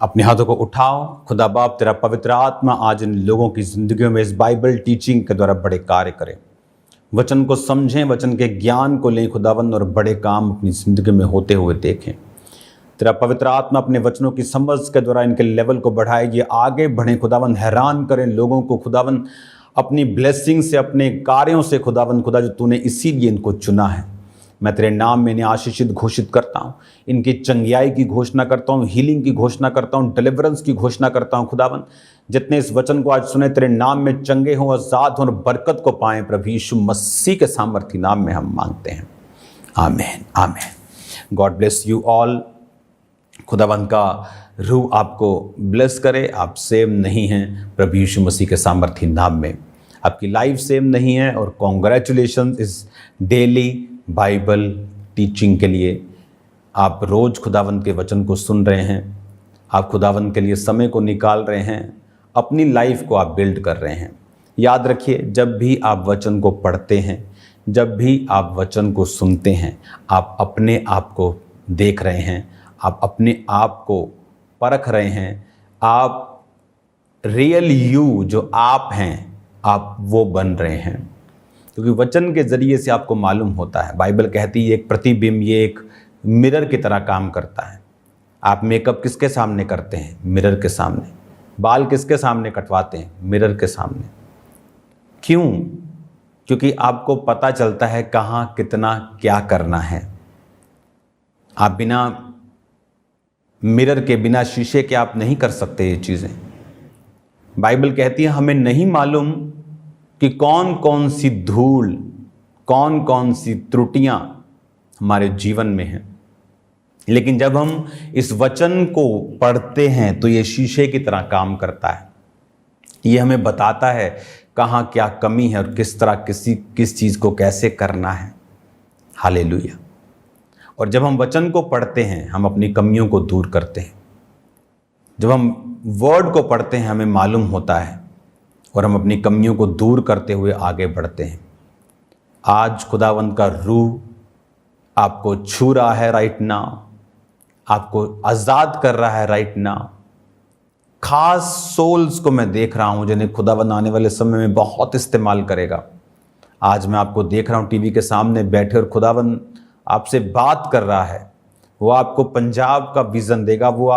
अपने हाथों को उठाओ। खुदा बाप तेरा पवित्र आत्मा आज इन लोगों की जिंदगियों में इस बाइबल टीचिंग के द्वारा बड़े कार्य करे। वचन को समझें, वचन के ज्ञान को लें खुदावंद, और बड़े काम अपनी ज़िंदगी में होते हुए देखें। तेरा पवित्र आत्मा अपने वचनों की समझ के द्वारा इनके लेवल को बढ़ाए, ये आगे बढ़ें खुदावंद, हैरान करें लोगों को खुदावंद अपनी ब्लेसिंग से, अपने कार्यों से खुदावंद, खुदा जो तूने इसीलिए इनको चुना है। मैं तेरे नाम में इन्हें आशीषित घोषित करता हूँ, इनकी चंगियाई की घोषणा करता हूँ, हीलिंग की घोषणा करता हूँ, डिलीवरेंस की घोषणा करता हूँ खुदावंद। जितने इस वचन को आज सुने तेरे नाम में चंगे हों, आजाद हों और बरकत को पाएं, प्रभु यीशु मसीह के सामर्थी नाम में हम मांगते हैं, आमीन आमीन। God bless you all. खुदावंद का रूह आपको ब्लेस करे। आप सेम नहीं हैं प्रभु यीशु मसीह के सामर्थी नाम में, आपकी लाइफ सेम नहीं है। और कॉन्ग्रेचुलेशन इस डेली बाइबल टीचिंग के लिए। आप रोज़ खुदावंद के वचन को सुन रहे हैं, आप खुदावंद के लिए समय को निकाल रहे हैं, अपनी लाइफ को आप बिल्ड कर रहे हैं। याद रखिए, जब भी आप वचन को पढ़ते हैं, जब भी आप वचन को सुनते हैं, आप अपने आप को देख रहे हैं, आप अपने आप को परख रहे हैं। आप रियल यू जो आप हैं, आप वो बन रहे हैं, क्योंकि वचन के ज़रिए से आपको मालूम होता है। बाइबल कहती है एक प्रतिबिंब, ये एक मिरर की तरह काम करता है। आप मेकअप किसके सामने करते हैं? मिरर के सामने। बाल किसके सामने कटवाते हैं? मिरर के सामने। क्यों? क्योंकि आपको पता चलता है कहाँ कितना क्या करना है। आप बिना मिरर के, बिना शीशे के आप नहीं कर सकते ये चीज़ें। बाइबल कहती है हमें नहीं मालूम कि कौन कौन सी धूल, कौन कौन सी त्रुटियां हमारे जीवन में हैं, लेकिन जब हम इस वचन को पढ़ते हैं तो ये शीशे की तरह काम करता है। ये हमें बताता है कहाँ क्या कमी है और किस तरह किस चीज़ को कैसे करना है। हालेलुया। और जब हम वचन को पढ़ते हैं, हम अपनी कमियों को दूर करते हैं। जब हम वर्ड को पढ़ते हैं, हमें मालूम होता है और हम अपनी कमियों को दूर करते हुए आगे बढ़ते हैं। आज खुदावंद का रूह आपको छू रहा है राइट नाउ, आपको आज़ाद कर रहा है राइट नाउ। खास सोल्स को मैं देख रहा हूं जिन्हें खुदावंद आने वाले समय में बहुत इस्तेमाल करेगा। आज मैं आपको देख रहा हूं टीवी के सामने बैठे और खुदावंद आपसे बात कर रहा है। वो आपको पंजाब का विज़न देगा, वो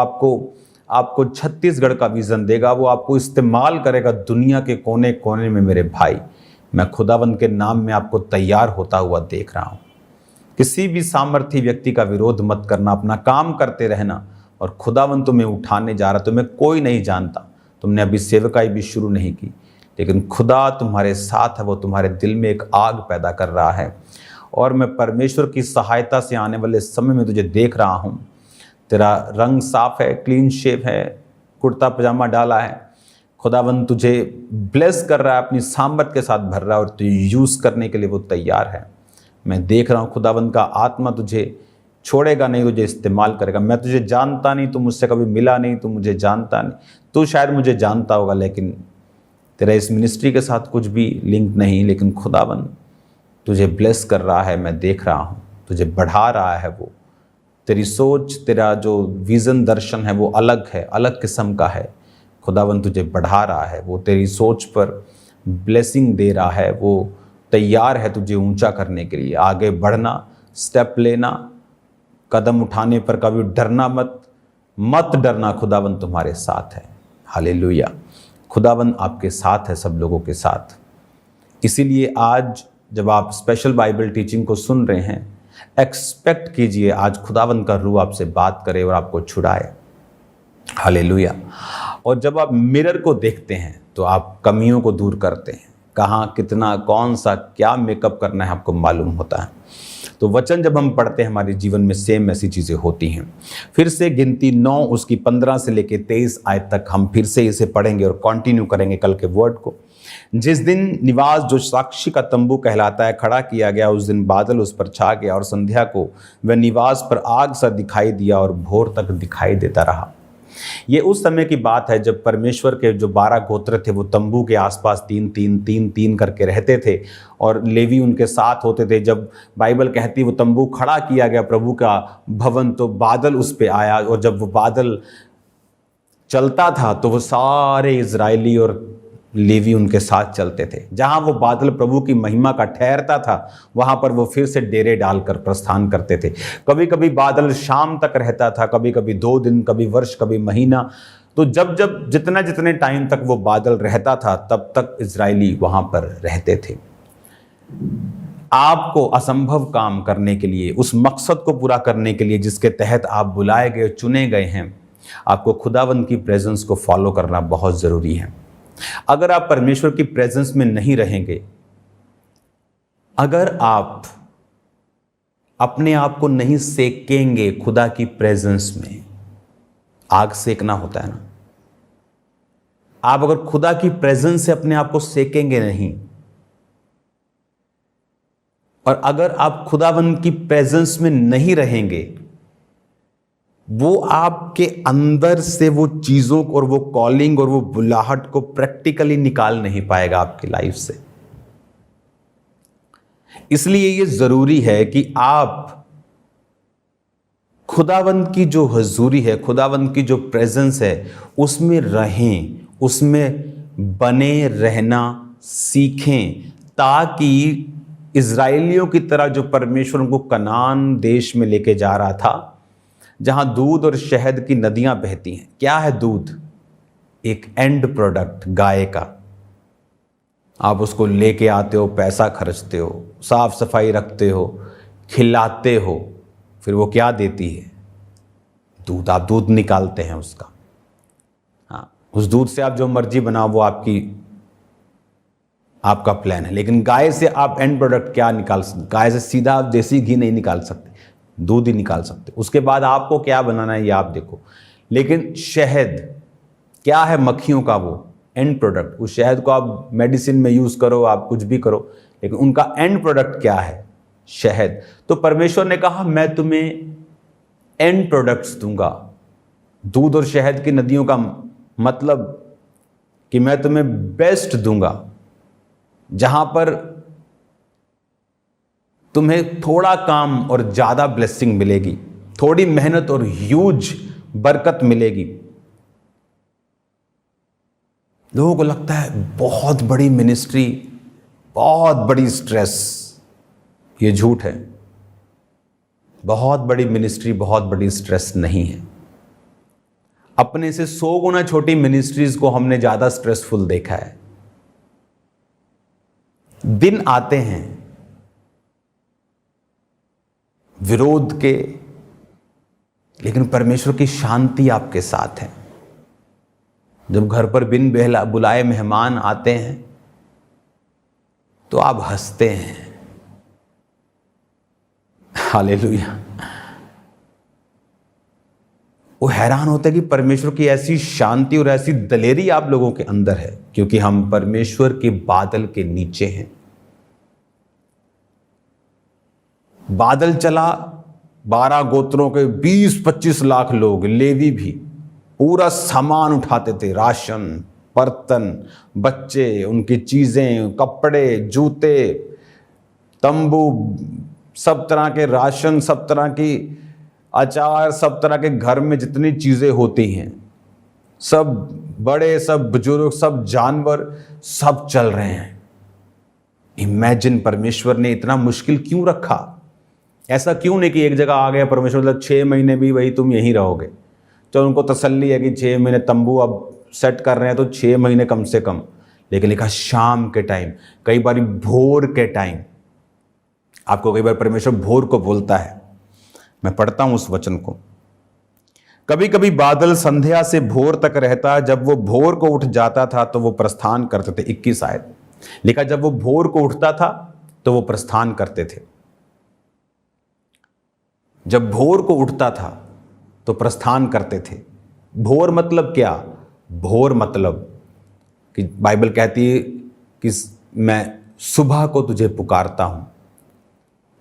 आपको छत्तीसगढ़ का विज़न देगा, वो आपको इस्तेमाल करेगा दुनिया के कोने कोने में। मेरे भाई, मैं खुदावंद के नाम में आपको तैयार होता हुआ देख रहा हूँ। किसी भी सामर्थी व्यक्ति का विरोध मत करना, अपना काम करते रहना। और खुदावंद तुम्हें उठाने जा रहा। तुम्हें कोई नहीं जानता, तुमने अभी सेवकाई भी शुरू नहीं की, लेकिन खुदा तुम्हारे साथ है। वो तुम्हारे दिल में एक आग पैदा कर रहा है। और मैं परमेश्वर की सहायता से आने वाले समय में तुझे देख रहा हूँ। तेरा रंग साफ है, क्लीन शेव है, कुर्ता पजामा डाला है। खुदावंद तुझे ब्लेस कर रहा है, अपनी सामर्थ के साथ भर रहा है और तुझे यूज़ करने के लिए वो तैयार है। मैं देख रहा हूँ खुदावंद का आत्मा तुझे छोड़ेगा नहीं, तुझे इस्तेमाल करेगा। मैं तुझे जानता नहीं, तू मुझसे कभी मिला नहीं, तू मुझे जानता नहीं। तू शायद मुझे जानता होगा, लेकिन तेरा इस मिनिस्ट्री के साथ कुछ भी लिंक नहीं, लेकिन खुदावंद तुझे ब्लेस कर रहा है। मैं देख रहा हूँ, तुझे बढ़ा रहा है। वो तेरी सोच, तेरा जो विज़न दर्शन है वो अलग है, अलग किस्म का है। खुदावंद तुझे बढ़ा रहा है, वो तेरी सोच पर ब्लेसिंग दे रहा है। वो तैयार है तुझे ऊंचा करने के लिए। आगे बढ़ना, स्टेप लेना, कदम उठाने पर कभी डरना मत डरना। खुदावंद तुम्हारे साथ है। हालेलुया। खुदावंद आपके साथ है, सब लोगों के साथ। इसीलिए आज जब आप स्पेशल बाइबल टीचिंग को सुन रहे हैं, एक्सपेक्ट कीजिए आज खुदावंद का रूह आपसे बात करे और आपको छुड़ाए। हालेलुया। और जब आप मिरर को देखते हैं तो आप कमियों को दूर करते हैं। कहाँ कितना, कौन सा, क्या मेकअप करना है आपको मालूम होता है। तो वचन जब हम पढ़ते हैं, हमारे जीवन में सेम ऐसी चीज़ें होती हैं। फिर से गिनती 9 उसकी 15 से लेकर 23 आयत तक हम फिर से इसे पढ़ेंगे और कंटिन्यू करेंगे कल के वर्ड को। जिस दिन निवास जो साक्षी का तंबू कहलाता है खड़ा किया गया, उस दिन बादल उस पर छा गया और संध्या को वह निवास पर आग सा दिखाई दिया और भोर तक दिखाई देता रहा। ये उस समय की बात है जब परमेश्वर के जो 12 गोत्र थे वो तंबू के आसपास 3 करके रहते थे और लेवी उनके साथ होते थे। जब बाइबल कहती वो तंबू खड़ा किया गया प्रभु का भवन, तो बादल उस पे आया और जब वो बादल चलता था तो वो सारे इजरायली और लेवी उनके साथ चलते थे। जहां वो बादल प्रभु की महिमा का ठहरता था वहां पर वो फिर से डेरे डालकर प्रस्थान करते थे। कभी कभी बादल शाम तक रहता था, कभी कभी 2 दिन, कभी वर्ष, कभी महीना। तो जब जब जितने जितने टाइम तक वो बादल रहता था तब तक इजरायली वहां पर रहते थे। आपको असंभव काम करने के लिए, उस मकसद को पूरा करने के लिए जिसके तहत आप बुलाए गए, चुने गए हैं, आपको खुदावंद की प्रेजेंस को फॉलो करना बहुत जरूरी है। अगर आप परमेश्वर की प्रेजेंस में नहीं रहेंगे, अगर आप अपने आप को नहीं सेकेंगे खुदा की प्रेजेंस में, आग सेकना होता है ना, आप अगर खुदा की प्रेजेंस से अपने आप को सेकेंगे नहीं, और अगर आप खुदावंद की प्रेजेंस में नहीं रहेंगे, वो आपके अंदर से वो चीजों और वो कॉलिंग और वो बुलाहट को प्रैक्टिकली निकाल नहीं पाएगा आपकी लाइफ से। इसलिए ये जरूरी है कि आप खुदावंद की जो हुजूरी है, खुदावंद की जो प्रेजेंस है, उसमें रहें, उसमें बने रहना सीखें, ताकि इजराइलियों की तरह जो परमेश्वर उनको कनान देश में लेके जा रहा था, जहां दूध और शहद की नदियां बहती हैं। क्या है दूध? एक एंड प्रोडक्ट गाय का। आप उसको लेके आते हो, पैसा खर्चते हो, साफ सफाई रखते हो, खिलाते हो, फिर वो क्या देती है? दूध। आप दूध निकालते हैं उसका। हाँ, उस दूध से आप जो मर्जी बनाओ, वो आपका प्लान है। लेकिन गाय से आप एंड प्रोडक्ट क्या निकाल सकते? गाय से सीधा आप देसी घी नहीं निकाल सकते, दूध ही निकाल सकते। उसके बाद आपको क्या बनाना है ये आप देखो। लेकिन शहद क्या है? मक्खियों का वो एंड प्रोडक्ट। उस शहद को आप मेडिसिन में यूज करो, आप कुछ भी करो, लेकिन उनका एंड प्रोडक्ट क्या है? शहद। तो परमेश्वर ने कहा मैं तुम्हें एंड प्रोडक्ट्स दूंगा। दूध और शहद की नदियों का मतलब कि मैं तुम्हें बेस्ट दूंगा, जहां पर तुम्हें थोड़ा काम और ज्यादा ब्लेसिंग मिलेगी, थोड़ी मेहनत और ह्यूज बरकत मिलेगी। लोगों को लगता है बहुत बड़ी मिनिस्ट्री, बहुत बड़ी स्ट्रेस। ये झूठ है। बहुत बड़ी मिनिस्ट्री, बहुत बड़ी स्ट्रेस नहीं है। अपने से 100 गुना छोटी मिनिस्ट्रीज को हमने ज्यादा स्ट्रेसफुल देखा है। दिन आते हैं विरोध के, लेकिन परमेश्वर की शांति आपके साथ है। जब घर पर बिन बुलाए मेहमान आते हैं तो आप हंसते हैं। हालेलुया। वो हैरान होता है कि परमेश्वर की ऐसी शांति और ऐसी दलेरी आप लोगों के अंदर है, क्योंकि हम परमेश्वर के बादल के नीचे हैं। बादल चला, 12 गोत्रों के 20-25 लाख लोग, लेवी भी पूरा सामान उठाते थे, राशन, बर्तन, बच्चे, उनकी चीजें, कपड़े, जूते, तंबू, सब तरह के राशन, सब तरह की अचार, सब तरह के घर में जितनी चीजें होती हैं, सब बड़े, सब बुजुर्ग, सब जानवर, सब चल रहे हैं। इमेजिन, परमेश्वर ने इतना मुश्किल क्यों रखा? ऐसा क्यों नहीं कि एक जगह आ गया परमेश्वर, मतलब 6 महीने भी वही तुम यहीं रहोगे। तो उनको तसल्ली है कि 6 महीने तंबू अब सेट कर रहे हैं तो 6 महीने कम से कम। लेकिन लिखा शाम के टाइम, कई बार भोर के टाइम। आपको कई बार परमेश्वर भोर को बोलता है। मैं पढ़ता हूं उस वचन को। कभी कभी बादल संध्या से भोर तक रहता, जब वो भोर को उठ जाता था तो वो प्रस्थान करते थे। 21 आयत लिखा, जब वो भोर को उठता था तो वो प्रस्थान करते थे। जब भोर को उठता था तो प्रस्थान करते थे। भोर मतलब क्या? भोर मतलब कि बाइबल कहती है कि मैं सुबह को तुझे पुकारता हूं।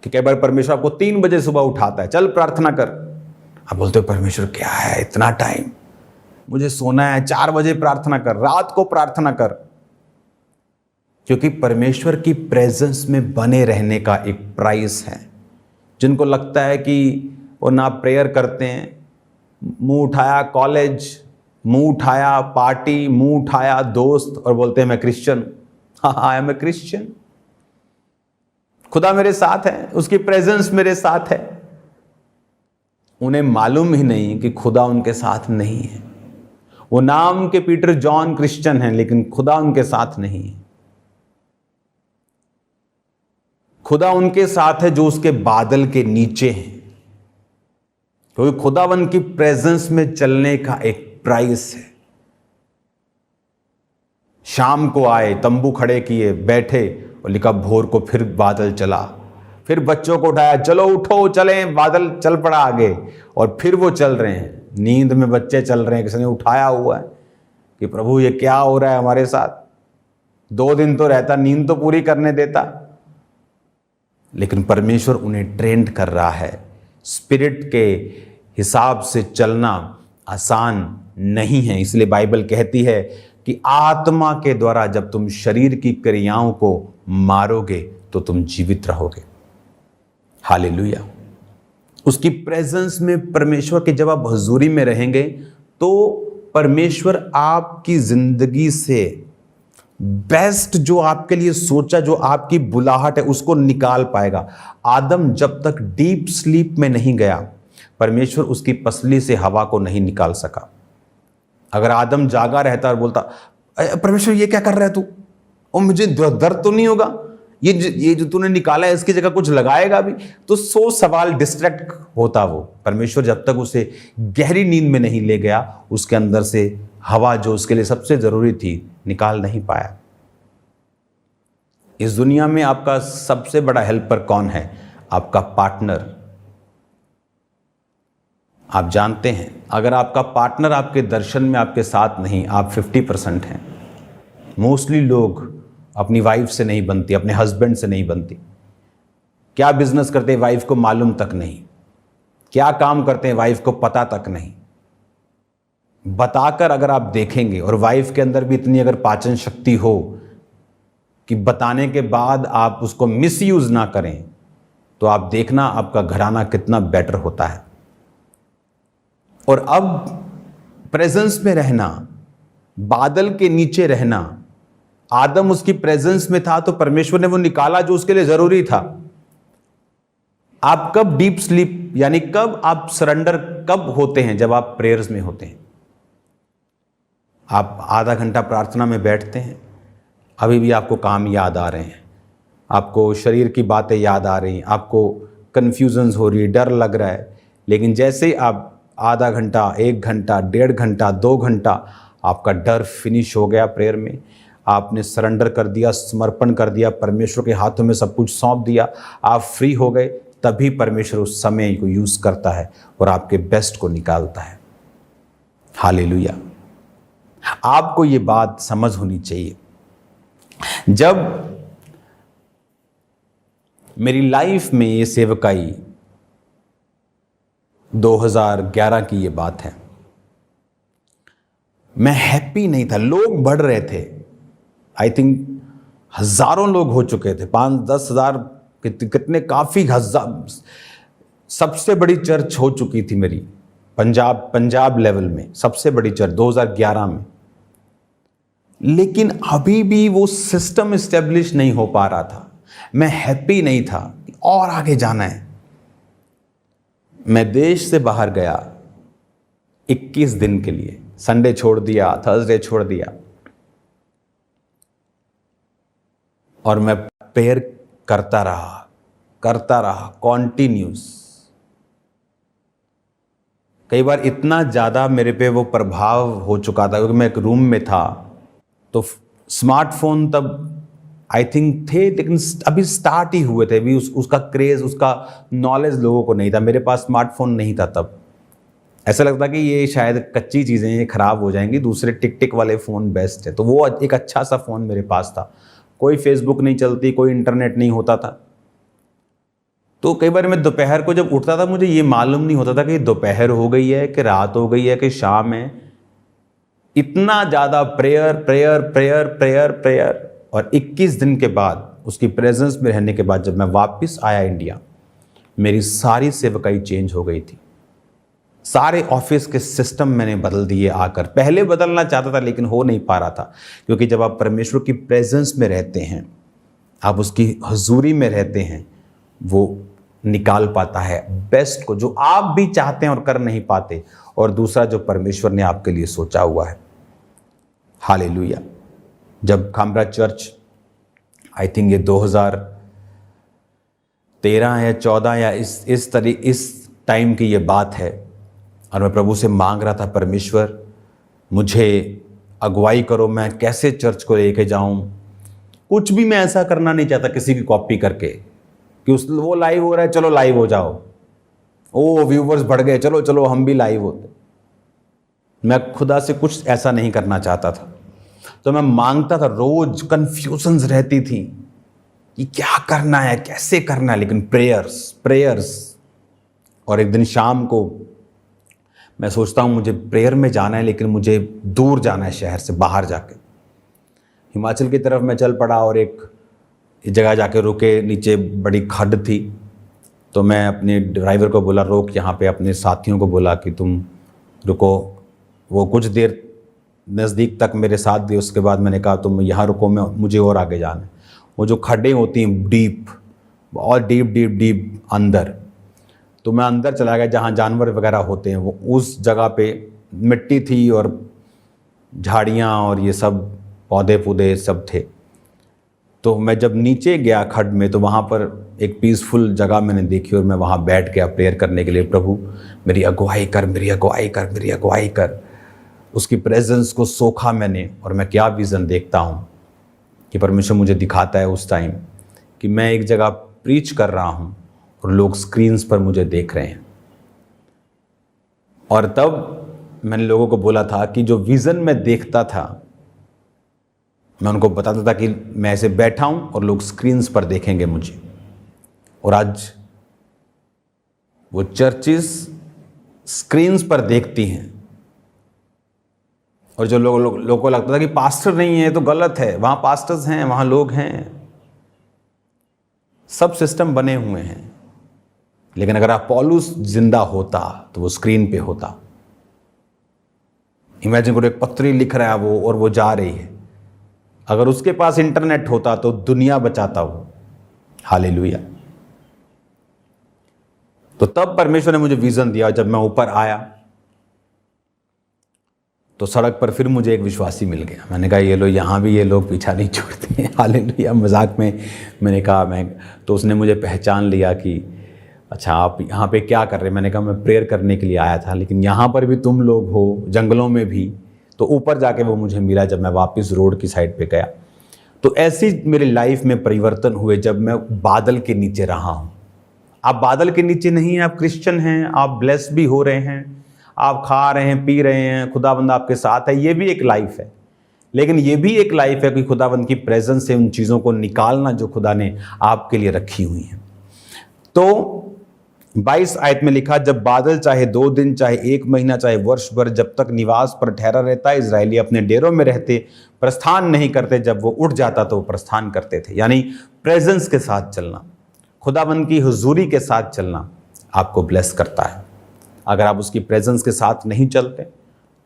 कि कई बार परमेश्वर आपको 3 बजे सुबह उठाता है, चल प्रार्थना कर। आप बोलते हो परमेश्वर क्या है इतना टाइम, मुझे सोना है, 4 बजे प्रार्थना कर, रात को प्रार्थना कर। क्योंकि परमेश्वर की प्रेजेंस में बने रहने का एक प्राइस है। जिनको लगता है कि वो ना प्रेयर करते हैं, मुंह उठाया कॉलेज, मुंह उठाया पार्टी, मुंह उठाया दोस्त और बोलते हैं मैं क्रिश्चियन। हाँ, आई एम ए क्रिश्चियन। खुदा मेरे साथ है, उसकी प्रेजेंस मेरे साथ है। उन्हें मालूम ही नहीं कि खुदा उनके साथ नहीं है। वो नाम के पीटर जॉन क्रिश्चियन हैं, लेकिन खुदा उनके साथ नहीं है। खुदा उनके साथ है जो उसके बादल के नीचे हैं, क्योंकि खुदावन की प्रेजेंस में चलने का एक प्राइस है। शाम को आए, तंबू खड़े किए, बैठे और लिखा भोर को फिर बादल चला। फिर बच्चों को उठाया, चलो उठो चलें, बादल चल पड़ा आगे, और फिर वो चल रहे हैं। नींद में बच्चे चल रहे हैं, किसी ने उठाया हुआ है कि प्रभु ये क्या हो रहा है हमारे साथ। 2 दिन तो रहता, नींद तो पूरी करने देता। लेकिन परमेश्वर उन्हें ट्रेंड कर रहा है। स्पिरिट के हिसाब से चलना आसान नहीं है, इसलिए बाइबल कहती है कि आत्मा के द्वारा जब तुम शरीर की क्रियाओं को मारोगे तो तुम जीवित रहोगे। हालेलुया। उसकी प्रेजेंस में, परमेश्वर के जब आप हुजूरी में रहेंगे तो परमेश्वर आपकी जिंदगी से बेस्ट जो आपके लिए सोचा, जो आपकी बुलाहट है, उसको निकाल पाएगा। आदम जब तक डीप स्लीप में नहीं गया, परमेश्वर उसकी पसली से हवा को नहीं निकाल सका। अगर आदम जागा रहता और बोलता परमेश्वर ये क्या कर रहा है तू, और मुझे दर्द तो नहीं होगा, ये जो तूने निकाला है इसकी जगह कुछ लगाएगा भी, तो 100 सवाल डिस्ट्रैक्ट होता वो। परमेश्वर जब तक उसे गहरी नींद में नहीं ले गया, उसके अंदर से हवा जो उसके लिए सबसे जरूरी थी निकाल नहीं पाया। इस दुनिया में आपका सबसे बड़ा हेल्पर कौन है? आपका पार्टनर। आप जानते हैं, अगर आपका पार्टनर आपके दर्शन में आपके साथ नहीं, आप 50% हैं। मोस्टली लोग अपनी वाइफ से नहीं बनती, अपने हस्बैंड से नहीं बनती। क्या बिजनेस करते हैं वाइफ को मालूम तक नहीं, क्या काम करते हैं वाइफ को पता तक नहीं। बताकर अगर आप देखेंगे, और वाइफ के अंदर भी इतनी अगर पाचन शक्ति हो कि बताने के बाद आप उसको मिसयूज ना करें, तो आप देखना आपका घराना कितना बेटर होता है। और अब प्रेजेंस में रहना, बादल के नीचे रहना, आदम उसकी प्रेजेंस में था तो परमेश्वर ने वो निकाला जो उसके लिए जरूरी था। आप कब डीप स्लीप, यानी कब आप सरेंडर कब होते हैं? जब आप प्रेयर्स में होते हैं। आप आधा घंटा प्रार्थना में बैठते हैं, अभी भी आपको काम याद आ रहे हैं, आपको शरीर की बातें याद आ रही हैं, आपको कन्फ्यूजन्स हो रही है, डर लग रहा है। लेकिन जैसे ही आप आधा घंटा, 1 घंटा, 1.5 घंटा, 2 घंटा, आपका डर फिनिश हो गया प्रेयर में, आपने सरेंडर कर दिया, समर्पण कर दिया, परमेश्वर के हाथों में सब कुछ सौंप दिया, आप फ्री हो गए, तभी परमेश्वर उस समय को यूज़ करता है और आपके बेस्ट को निकालता है। हालेलुया। आपको ये बात समझ होनी चाहिए। जब मेरी लाइफ में ये सेवकाई 2011 की ये बात है, मैं हैप्पी नहीं था। लोग बढ़ रहे थे, आई थिंक हजारों लोग हो चुके थे, 5-10 हज़ार, कितने, काफ़ी हजार। सबसे बड़ी चर्च हो चुकी थी मेरी पंजाब लेवल में, सबसे बड़ी चर्च 2011 में। लेकिन अभी भी वो सिस्टम इस्टेब्लिश नहीं हो पा रहा था। मैं हैप्पी नहीं था, और आगे जाना है। मैं देश से बाहर गया 21 दिन के लिए, संडे छोड़ दिया, थर्सडे छोड़ दिया, और मैं प्रेयर करता रहा कॉन्टिन्यूस। कई बार इतना ज़्यादा मेरे पे वो प्रभाव हो चुका था, क्योंकि मैं एक रूम में था, तो स्मार्टफोन तब आई थिंक थे, लेकिन अभी स्टार्ट ही हुए थे, अभी उसका क्रेज़, उसका नॉलेज लोगों को नहीं था। मेरे पास स्मार्टफोन नहीं था तब। ऐसा लगता कि ये शायद कच्ची चीज़ें, ये ख़राब हो जाएंगी, दूसरे टिक वाले फ़ोन बेस्ट है। तो वो एक अच्छा सा फ़ोन मेरे पास था, कोई फेसबुक नहीं चलती, कोई इंटरनेट नहीं होता था। तो कई बार मैं दोपहर को जब उठता था, मुझे ये मालूम नहीं होता था कि दोपहर हो गई है, कि रात हो गई है, कि शाम है। इतना ज़्यादा प्रेयर। और 21 दिन के बाद, उसकी प्रेजेंस में रहने के बाद, जब मैं वापस आया इंडिया, मेरी सारी सेवकाई चेंज हो गई थी। सारे ऑफिस के सिस्टम मैंने बदल दिए आकर। पहले बदलना चाहता था लेकिन हो नहीं पा रहा था, क्योंकि जब आप परमेश्वर की प्रेजेंस में रहते हैं, आप उसकी हजूरी में रहते हैं, वो निकाल पाता है बेस्ट को जो आप भी चाहते हैं और कर नहीं पाते, और दूसरा जो परमेश्वर ने आपके लिए सोचा हुआ है। हालेलुया। जब खामरा चर्च, आई थिंक ये 2013 या 14 या इस टाइम की ये बात है, और मैं प्रभु से मांग रहा था, परमेश्वर मुझे अगुवाई करो, मैं कैसे चर्च को लेके जाऊं। कुछ भी मैं ऐसा करना नहीं चाहता किसी की कॉपी करके कि वो लाइव हो रहा है चलो लाइव हो जाओ, ओ व्यूवर्स बढ़ गए चलो चलो हम भी लाइव होते। मैं खुदा से कुछ ऐसा नहीं करना चाहता था। तो मैं मांगता था, रोज कंफ्यूजन्स रहती थी कि क्या करना है, कैसे करना है, लेकिन प्रेयर्स। और एक दिन शाम को मैं सोचता हूँ मुझे प्रेयर में जाना है, लेकिन मुझे दूर जाना है, शहर से बाहर जाके हिमाचल की तरफ मैं चल पड़ा, और एक जगह जाके रुके, नीचे बड़ी खड्ड थी। तो मैं अपने ड्राइवर को बोला रोक यहाँ पे, अपने साथियों को बोला कि तुम रुको। वो कुछ देर नज़दीक तक मेरे साथ दिए, उसके बाद मैंने कहा तुम यहाँ रुको, मुझे और आगे जाना है। वो जो खड्डें होती हैं डीप, और डीप अंदर, तो मैं अंदर चला गया जहाँ जानवर वगैरह होते हैं। वो उस जगह पे मिट्टी थी और झाड़ियाँ और ये सब पौधे पौधे सब थे। तो मैं जब नीचे गया खड्ड में, तो वहाँ पर एक पीसफुल जगह मैंने देखी, और मैं वहाँ बैठ गया प्रेयर करने के लिए। प्रभु मेरी अगुवाई कर, मेरी अगुवाई कर, मेरी अगुवाई कर। उसकी प्रेजेंस को सोखा मैंने, और मैं क्या विज़न देखता हूँ कि परमेश्वर मुझे दिखाता है उस टाइम कि मैं एक जगह प्रीच कर रहा हूँ और लोग स्क्रीन्स पर मुझे देख रहे हैं। और तब मैंने लोगों को बोला था कि जो विज़न मैं देखता था, मैं उनको बताता था कि मैं ऐसे बैठा हूं और लोग स्क्रीन्स पर देखेंगे मुझे। और आज वो चर्चेस स्क्रीन्स पर देखती हैं, और जो लोगों को लगता था कि पास्टर नहीं है तो गलत है, वहाँ पास्टर्स हैं, वहाँ लोग हैं, सब सिस्टम बने हुए हैं। लेकिन अगर आप पौलुस जिंदा होता तो वो स्क्रीन पे होता। इमेजिन करो, एक पत्री लिख रहा है वो, और वो जा रही है। अगर उसके पास इंटरनेट होता तो दुनिया बचाता वो। हालेलुया। तो तब परमेश्वर ने मुझे विजन दिया। जब मैं ऊपर आया तो सड़क पर फिर मुझे एक विश्वासी मिल गया। मैंने कहा ये लो, यहाँ भी ये लोग पीछा नहीं छोड़ते हैं। हालेलुया। मजाक में मैंने कहा तो उसने मुझे पहचान लिया कि अच्छा आप यहाँ पे क्या कर रहे हैं। मैंने कहा मैं प्रेयर करने के लिए आया था, लेकिन यहाँ पर भी तुम लोग हो, जंगलों में भी। तो ऊपर जाके वो मुझे मिला जब मैं वापस रोड की साइड पे गया। तो ऐसी मेरी लाइफ में परिवर्तन हुए जब मैं बादल के नीचे रहा हूँ। आप बादल के नीचे नहीं हैं, आप क्रिश्चियन हैं, आप ब्लेस भी हो रहे हैं, आप खा रहे हैं, पी रहे हैं, खुदाबंद आपके साथ है। ये भी एक लाइफ है, लेकिन ये भी एक लाइफ है कि खुदाबंद की प्रेजेंस से उन चीज़ों को निकालना जो खुदा ने आपके लिए रखी हुई हैं। तो 22 आयत में लिखा, जब बादल चाहे 2 दिन, चाहे 1 महीना, चाहे वर्ष भर जब तक निवास पर ठहरा रहता, इजरायली अपने डेरों में रहते, प्रस्थान नहीं करते। जब वो उठ जाता तो वो प्रस्थान करते थे। यानी प्रेजेंस के साथ चलना, खुदाबंद की हुजूरी के साथ चलना आपको ब्लेस करता है। अगर आप उसकी प्रेजेंस के साथ नहीं चलते,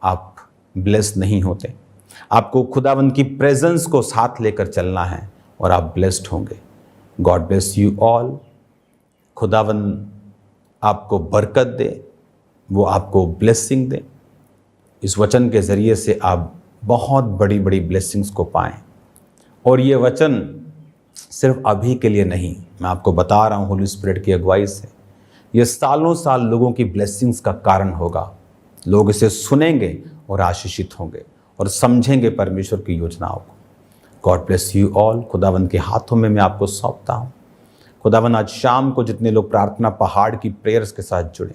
आप ब्लेस नहीं होते। आपको खुदाबंद की प्रेजेंस को साथ लेकर चलना है और आप ब्लेस्ड होंगे। God bless you all. खुदाबंद आपको बरकत दे, वो आपको ब्लेसिंग दे। इस वचन के ज़रिए से आप बहुत बड़ी बड़ी ब्लेसिंग्स को पाएं। और ये वचन सिर्फ अभी के लिए नहीं, मैं आपको बता रहा हूँ होली स्पिरिट की अगुवाई से, ये सालों साल लोगों की ब्लेसिंग्स का कारण होगा। लोग इसे सुनेंगे और आशीषित होंगे और समझेंगे परमेश्वर की योजनाओं को। God bless you all. खुदावंद के हाथों में मैं आपको सौंपता हूँ। खुदावन आज शाम को जितने लोग प्रार्थना पहाड़ की प्रेयर्स के साथ जुड़े,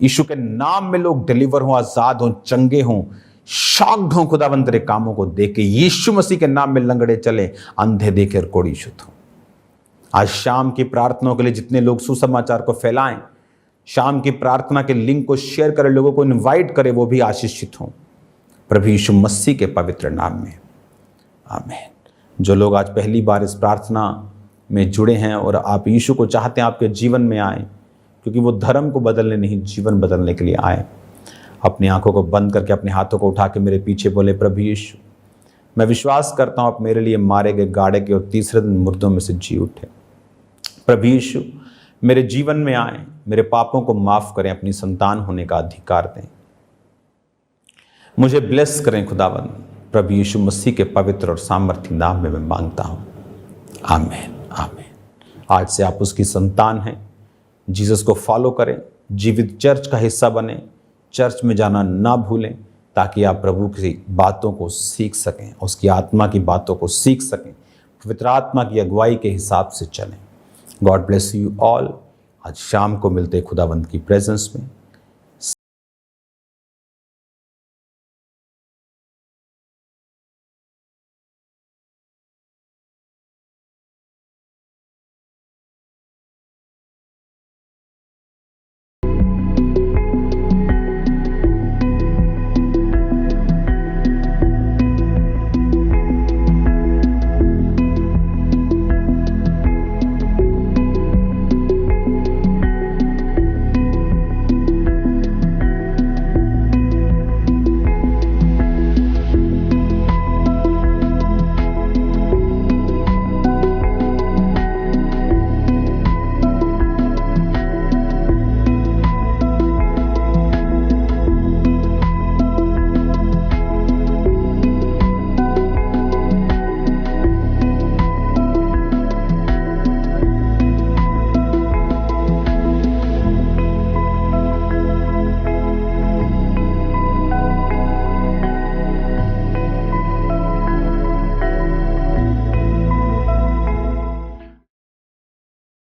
यीशु के नाम में लोग डिलीवर हों, आजाद हों, चंगे हों, शॉक्ड हों खुदावन तेरे कामों को देख के। यीशु मसीह के नाम में लंगड़े चले, अंधे देखे और कोढ़ी शुद्ध हों। आज शाम की प्रार्थनाओं के लिए जितने लोग सुसमाचार को फैलाएं, शाम की प्रार्थना के लिंक को शेयर करें, लोगों को इन्वाइट करें, वो भी आशीषित हों प्रभु यीशु मसीह के पवित्र नाम में, आमीन। जो लोग आज पहली बार इस प्रार्थना में जुड़े हैं और आप यीशु को चाहते हैं आपके जीवन में आए, क्योंकि वो धर्म को बदलने नहीं, जीवन बदलने के लिए आए। अपनी आंखों को बंद करके अपने हाथों को उठा के मेरे पीछे बोले, प्रभु यीशु, मैं विश्वास करता हूँ आप मेरे लिए मारे गए, गाड़े गए और तीसरे दिन मुर्दों में से जी उठे। प्रभु यीशु मेरे जीवन में आए, मेरे पापों को माफ करें, अपनी संतान होने का अधिकार दें, मुझे ब्लेस करें खुदावंद। प्रभु यीशु मसीह के पवित्र और सामर्थी नाम में मैं मांगता हूँ, आमीन आमीन। आज से आप उसकी संतान हैं। जीसस को फॉलो करें, जीवित चर्च का हिस्सा बने, चर्च में जाना ना भूलें, ताकि आप प्रभु की बातों को सीख सकें, उसकी आत्मा की बातों को सीख सकें, पवित्र आत्मा की अगुवाई के हिसाब से चलें। God bless you all. आज शाम को मिलते खुदावंत की प्रेजेंस में।